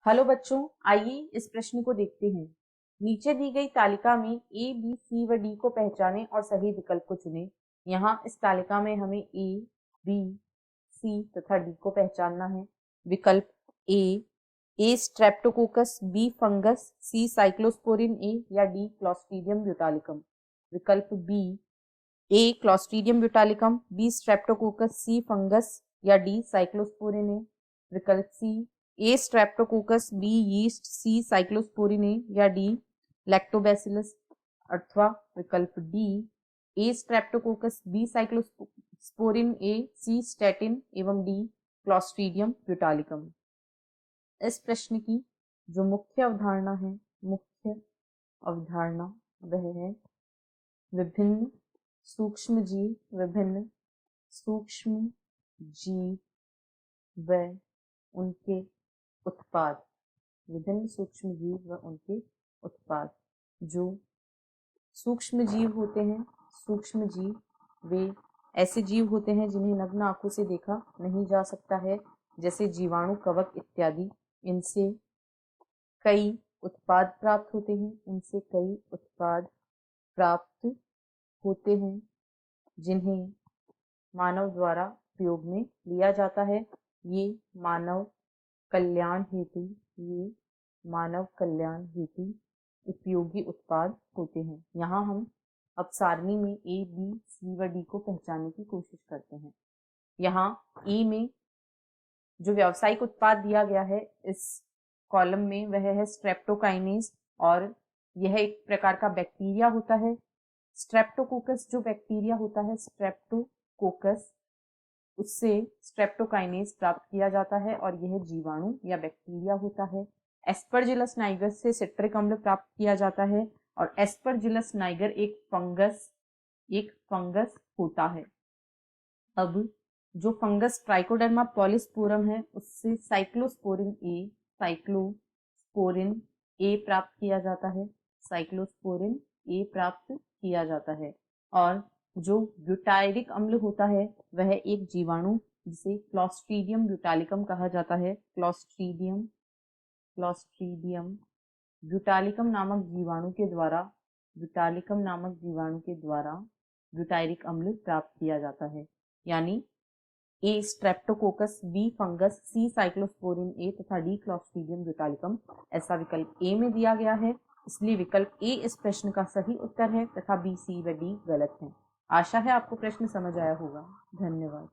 Hello बच्चों, आइए इस प्रश्न को देखते हैं। नीचे दी गई तालिका में ए, बी, सी व डी को पहचानें और सही विकल्प को चुनें। यहाँ इस तालिका में हमें ए, बी, सी तथा डी को पहचानना है। विकल्प A Streptococcus, B fungus, C cyclosporin A या डी क्लॉस्ट्रीडियम ब्यूटालिकम। विकल्प B A Clostridium botulinum, B Streptococcus, C fungus या डी साइक्लोस्पोरिन ए। विकल्प C A Streptococcus, B yeast, C cyclosporin A या डी लैक्टोबैसिलस। अथवा विकल्प D A Streptococcus, B cyclosporin A, C statin एवं D Clostridium botulinum. इस प्रश्न की जो मुख्य अवधारणा वह है विभिन्न सूक्ष्म जीव व उनके उत्पाद। विभिन्न सूक्ष्म जीव व उनके उत्पाद। जो सूक्ष्म जीव होते हैं, सूक्ष्म जीव वे ऐसे जीव होते हैं जिन्हें नग्न आंखों से देखा नहीं जा सकता है, जैसे जीवाणु, कवक इत्यादि। इनसे कई उत्पाद प्राप्त होते हैं जिन्हें मानव द्वारा प्रयोग में लिया जाता है। ये मानव कल्याण हेतु उपयोगी उत्पाद होते हैं। यहाँ हम अब सारणी में ए, बी, सी व डी को पहचानने की कोशिश करते हैं। यहाँ ए में जो व्यावसायिक उत्पाद दिया गया है इस कॉलम में वह है स्ट्रेप्टोकाइनेज, और यह एक प्रकार का बैक्टीरिया होता है। स्ट्रेप्टोकोकस जो बैक्टीरिया होता है, स्ट्रेप्टोकोकस, उससे स्ट्रेप्टोकाइनेज प्राप्त किया जाता है और यह जीवाणु या बैक्टीरिया होता है। एस्परजिलस नाइगर से सिट्रिक अम्ल प्राप्त किया जाता है और एस्परजिलस नाइगर एक फंगस होता है। अब जो फंगस ट्राइकोडर्मा पॉलीस्पोरम है उससे साइक्लोस्पोरिन ए प्राप्त किया जाता है। और जो ब्यूटायरिक अम्ल होता है वह एक जीवाणु जिसे क्लॉस्ट्रीडियम ब्यूटालिकम कहा जाता है। क्लॉस्ट्रीडियम ब्यूटालिकम नामक जीवाणु के द्वारा ब्यूटायरिक अम्ल प्राप्त किया जाता है। यानी A Streptococcus, B fungus, C cyclosporin A तथा डी क्लॉस्ट्रीडियम ब्यूटालिकम ऐसा विकल्प ए में दिया गया है। इसलिए विकल्प ए इस प्रश्न का सही उत्तर है तथा बी, सी व डी गलत है। आशा है आपको प्रश्न समझ आया होगा। धन्यवाद।